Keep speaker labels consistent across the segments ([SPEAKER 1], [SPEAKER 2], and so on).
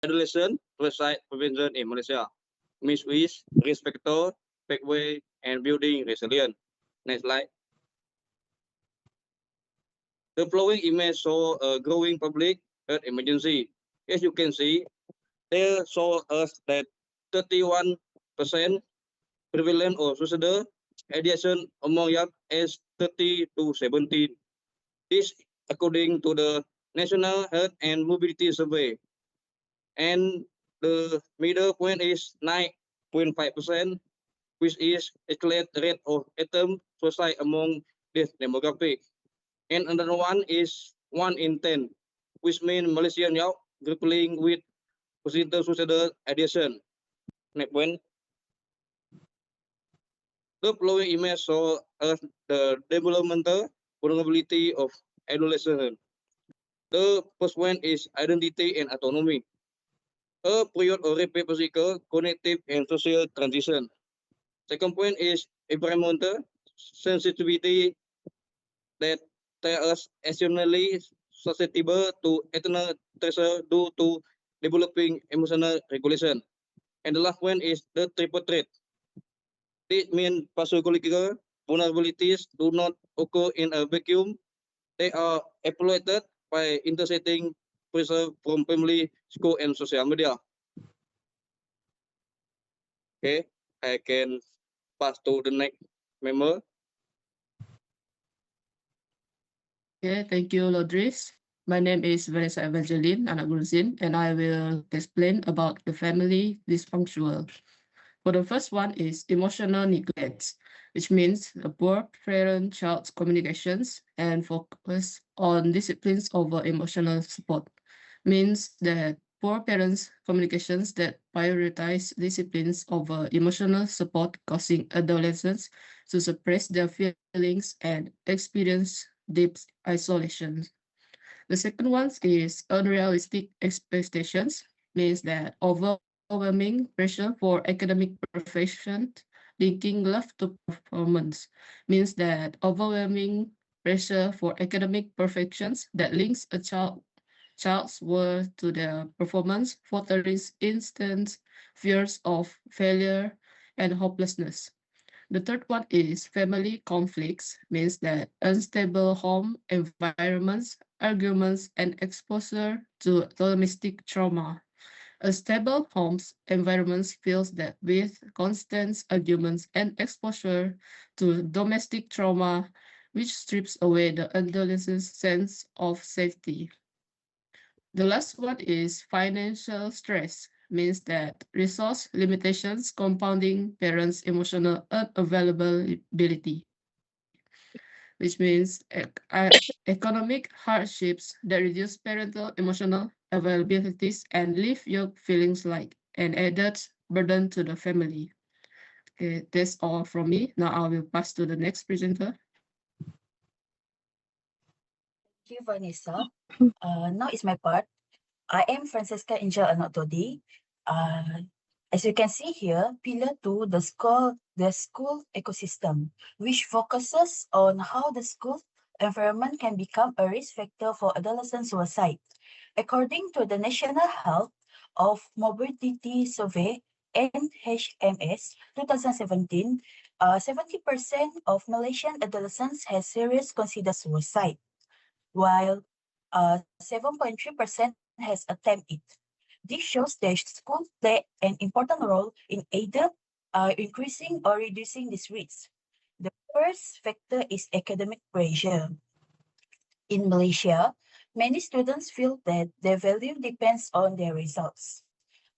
[SPEAKER 1] adolescent suicide prevention in Malaysia. Miss Wish, respector, pathway, and building resilience. Next slide. The following image show a growing public health emergency. As you can see, they show us that 31% prevalent of suicidal ideation among young age 30 to 17. This according to the National Health and Mobility Survey. And the middle point is 9.5%, which is excellent rate of attempt suicide among this demographic. And another one is 1 in 10, which means Malaysian young grappling with suicidal ideation. Next point. The following image shows us the developmental vulnerability of adolescents. The first one is identity and autonomy. A period of rapid physical, cognitive, and social transition. Second point is environmental sensitivity that tell us exceptionally susceptible to external stressor due to developing emotional regulation. And the last one is the triple threat. This means psychological vulnerabilities do not occur in a vacuum. They are exploited by intersecting pressure from family, school, and social media. Okay, I can pass to the next member.
[SPEAKER 2] Okay, thank you, Lodris. My name is Vanessa Evangeline Anagulzin, and I will explain about the family dysfunctional. For the first one is emotional neglect, which means a poor parent-child communications and focus on disciplines over emotional support. Means that poor parents' communications that prioritize disciplines over emotional support, causing adolescents to suppress their feelings and experience deep isolation. The second one is unrealistic expectations, means that overwhelming pressure for academic perfection, linking love to performance, means that overwhelming pressure for academic perfections that links a child's worth to their performance, fostering instant fears of failure and hopelessness. The third one is family conflicts, means that unstable home environments, arguments, and exposure to domestic trauma. A stable home's environment feels that with constant arguments and exposure to domestic trauma, which strips away the adolescent's sense of safety. The last one is financial stress, means that resource limitations compounding parents' emotional unavailability, which means economic hardships that reduce parental emotional availabilities and leave your feelings like an added burden to the family. Okay, that's all from me. Now I will pass to the next presenter.
[SPEAKER 3] Thank you, Vanessa. Now is my part. I am Francesca Angel Anatodi. As you can see here, Pillar 2, the school ecosystem, which focuses on how the school environment can become a risk factor for adolescent suicide. According to the National Health of Morbidity Survey, NHMS 2017, 70% of Malaysian adolescents has serious considered suicide, while 7.3% has attempted it. This shows that schools play an important role in either increasing or reducing this risk. The first factor is academic pressure. In Malaysia, many students feel that their value depends on their results.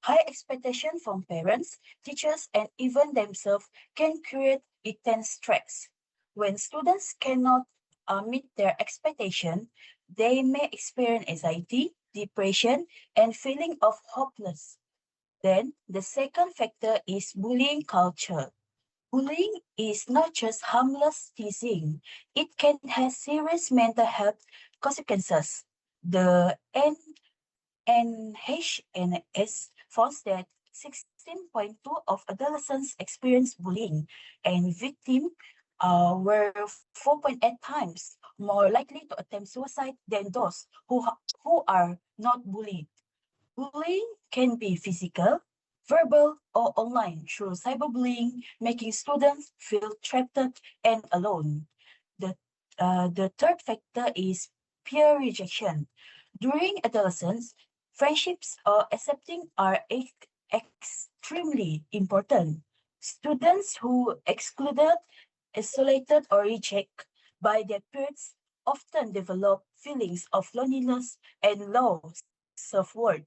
[SPEAKER 3] High expectation from parents, teachers, and even themselves can create intense stress. When students cannot meet their expectation, they may experience anxiety, depression, and feeling of hopeless. Then, the second factor is bullying culture. Bullying is not just harmless teasing, it can have serious mental health consequences. The NHNS found that 16.2 of adolescents experience bullying, and victims were 4.8 times more likely to attempt suicide than those who are not bullied. Bullying can be physical, verbal, or online through cyberbullying, making students feel trapped and alone. The, the third factor is peer rejection. During adolescence, friendships or accepting are extremely important. Students who excluded, isolated, or rejected by their peers often develop feelings of loneliness and low self-worth.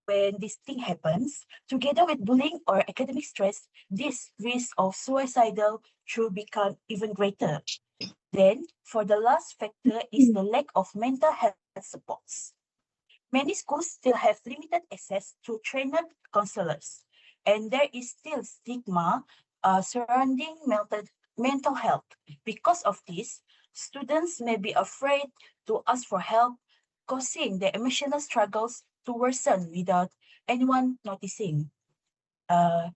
[SPEAKER 3] When this thing happens, together with bullying or academic stress, this risk of suicidal should become even greater. Then, for the last factor is the lack of mental health supports. Many schools still have limited access to trained counselors, and there is still stigma surrounding mental health. Because of this, students may be afraid to ask for help, causing their emotional struggles to worsen without anyone noticing. Uh,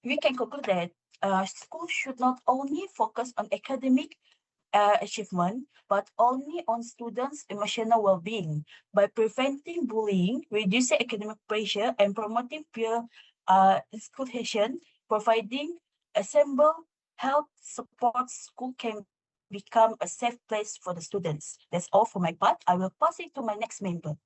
[SPEAKER 3] we can conclude that schools should not only focus on academic achievement, but only on students' emotional well-being. By preventing bullying, reducing academic pressure, and promoting peer inclusion, providing assemble health support school can become a safe place for the students. That's all for my part. I will pass it to my next member.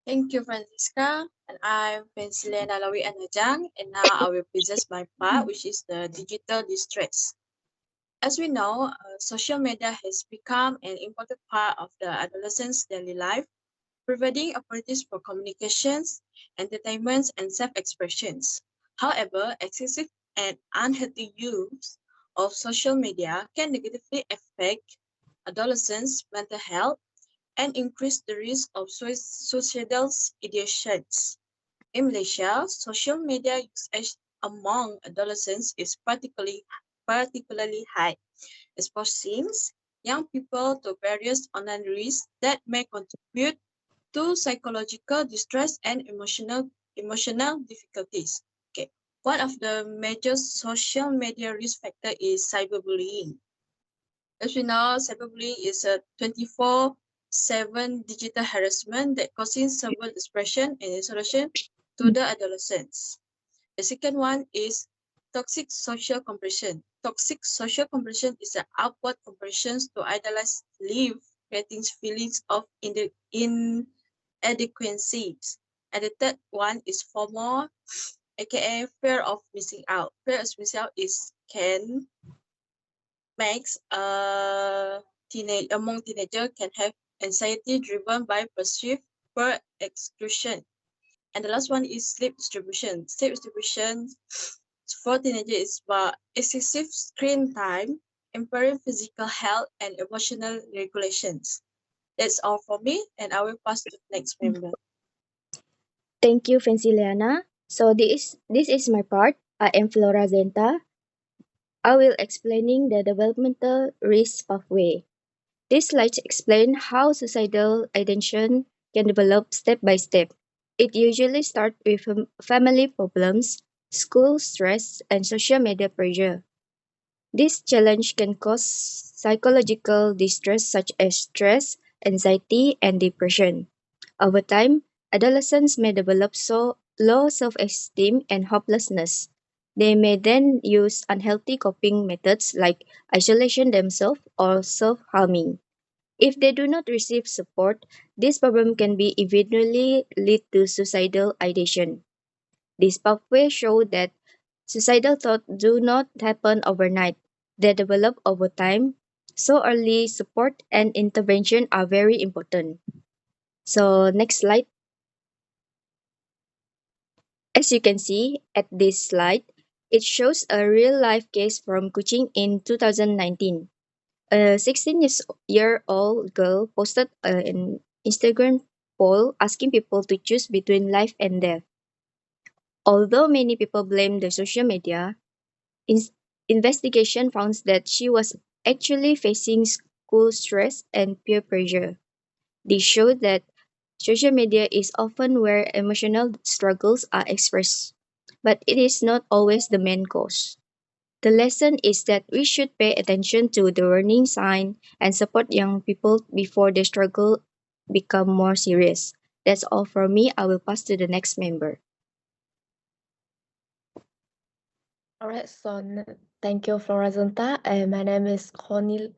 [SPEAKER 4] Thank you, Francisca. And I'm Pensilena Lawi Anajang, and now I will present my part, which is the digital distress. As we know, social media has become an important part of the adolescent's daily life, providing opportunities for communications, entertainment, and self-expressions. However, excessive and unhealthy use of social media can negatively affect adolescents' mental health and increase the risk of suicidal ideations. In Malaysia, social media usage among adolescents is particularly high, exposing young people to various online risks that may contribute to psychological distress and emotional difficulties. Okay. One of the major social media risk factor is cyberbullying. As we know, cyberbullying is a 24/7 digital harassment that causes severe depression and isolation to the adolescents. The second one is toxic social compression. Toxic social compression is an upward compression to idealize life, creating feelings of inadequacies. And the third one is FOMO, aka fear of missing out. Fear of missing out can makes among teenagers can have anxiety driven by perceived exclusion. And the last one is sleep distribution. Sleep distribution for teenagers is about excessive screen time, impairing physical health and emotional regulations. That's all for me, and I will pass to the next member.
[SPEAKER 5] Thank you, Franciliana. So this is my part. I am Flora Zenta. I will explaining the developmental risk pathway. This slide explain how suicidal ideation can develop step by step. It usually starts with family problems, school stress, and social media pressure. This challenge can cause psychological distress such as stress, anxiety, and depression. Over time, adolescents may develop low self-esteem and hopelessness. They may then use unhealthy coping methods like isolation themselves or self-harming. If they do not receive support, this problem can be eventually lead to suicidal ideation. This pathway show that suicidal thoughts do not happen overnight. They develop over time, so early support and intervention are very important. So next slide. As you can see at this slide, it shows a real-life case from Kuching in 2019. A 16-year-old girl posted an Instagram poll asking people to choose between life and death. Although many people blame the social media, in- investigation found that she was actually facing school stress and peer pressure. This showed that social media is often where emotional struggles are expressed, but it is not always the main cause. The lesson is that we should pay attention to the warning sign and support young people before they struggle become more serious. That's all from me. I will pass to the next member.
[SPEAKER 6] Alright, so thank you, Florazonta, and my name is Connie.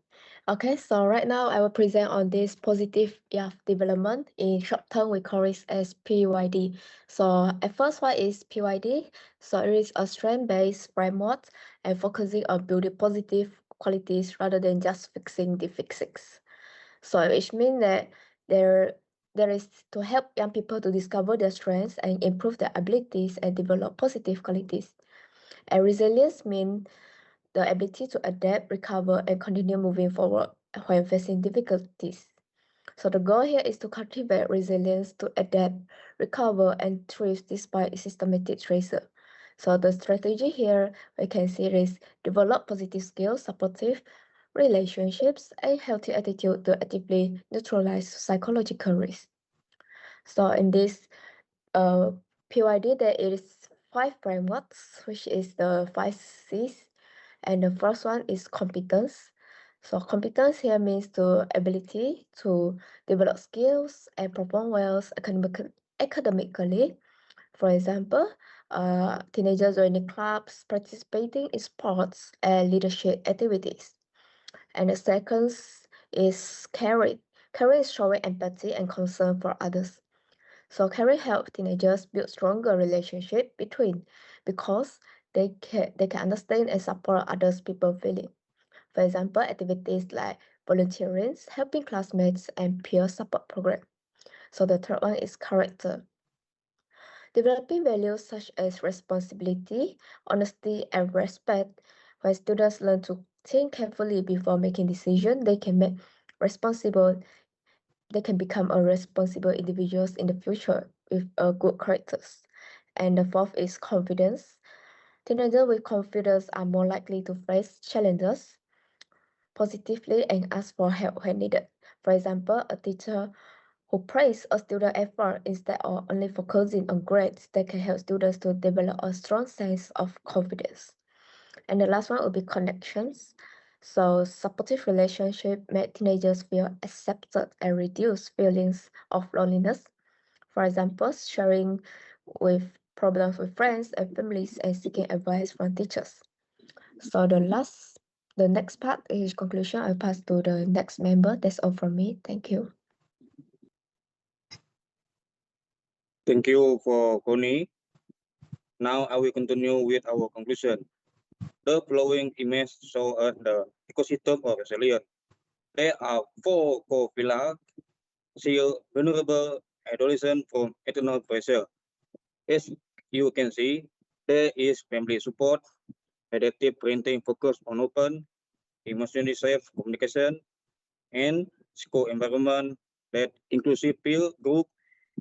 [SPEAKER 6] Okay, so right now I will present on this positive EF development. In short term, we call it as PYD. So at first, what is PYD? So it is a strength-based framework and focusing on building positive qualities rather than just fixing the fixes. So which means that there is to help young people to discover their strengths and improve their abilities and develop positive qualities. And resilience means the ability to adapt, recover, and continue moving forward when facing difficulties. So the goal here is to cultivate resilience to adapt, recover, and thrive despite systematic stressor. So the strategy here we can see is develop positive skills, supportive relationships, and healthy attitude to actively neutralize psychological risk. So in this PYD, there is 5 frameworks, which is the 5 C's. And the first one is competence. So competence here means the ability to develop skills and perform well academically. For example, teenagers joining clubs, participating in sports and leadership activities. And the second is caring. Caring is showing empathy and concern for others. So caring helps teenagers build stronger relationship because they can understand and support others people feeling. For example, activities like volunteering, helping classmates, and peer support program. So the third one is character. Developing values such as responsibility, honesty, and respect. When students learn to think carefully before making decisions, they can become a responsible individuals in the future with good characters. And the fourth is confidence. Teenagers with confidence are more likely to face challenges positively and ask for help when needed. For example, a teacher who praise a student effort instead of only focusing on grades that can help students to develop a strong sense of confidence. And the last one will be connections. So supportive relationship make teenagers feel accepted and reduce feelings of loneliness. For example, sharing with problems with friends and families and seeking advice from teachers. So the next part is conclusion. I'll pass to the next member. That's all from me. Thank you.
[SPEAKER 1] Thank you for Connie. Now I will continue with our conclusion. The following image show us the ecosystem of resilience. There are 4 core pillars: shield vulnerable adolescent from external pressure. As you can see, there is family support, adaptive parenting focused on open, emotionally safe communication, and school environment that inclusive peer group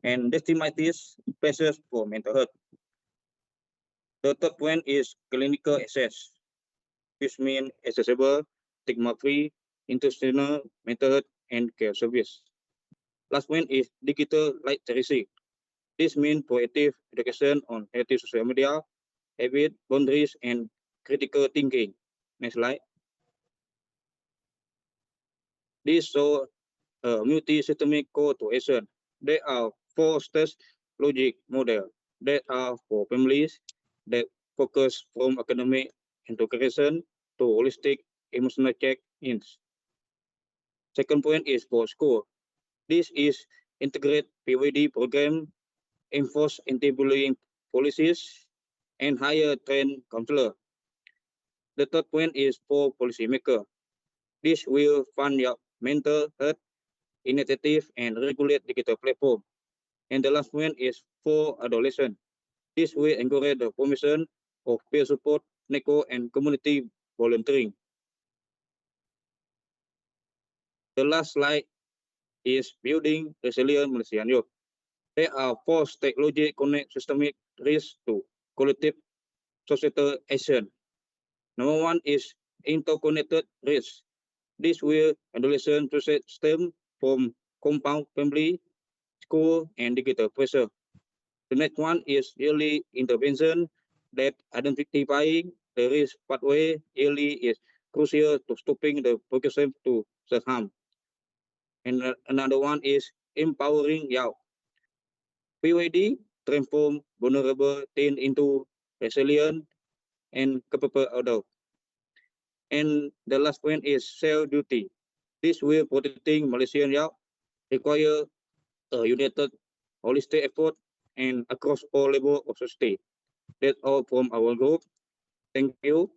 [SPEAKER 1] and destigmatizes pressures for mental health. The third point is clinical access, which means accessible, stigma-free, institutional mental health and care service. Last one is digital literacy. This means proactive education on healthy social media, habit, boundaries, and critical thinking. Next slide. This shows a multi-systemic call to action. There are 4 stage logic models that are for families that focus from academic integration to holistic emotional check-ins. Second point is for school. This is integrate PYD program, enforce anti-bullying policies, and hire trained counselor. The third point is for policymaker. This will fund your mental health initiative and regulate digital platform. And the last one is for adolescent. This will encourage the formation of peer support, NECO, and community volunteering. The last slide is building resilient Malaysian youth. There are 4 strategies connect systemic risk to collective societal action. Number 1 is interconnected risk. This will adolescent system from compound family, school, and digital pressure. The next one is early intervention that identifying the risk pathway early is crucial to stopping the progression to self-harm. And another one is empowering youth. PYD transform vulnerable teen into resilient and capable adult. And the last point is self-duty. This will protecting Malaysian youth require a united, holistic effort and across all levels of society. That's all from our group. Thank you.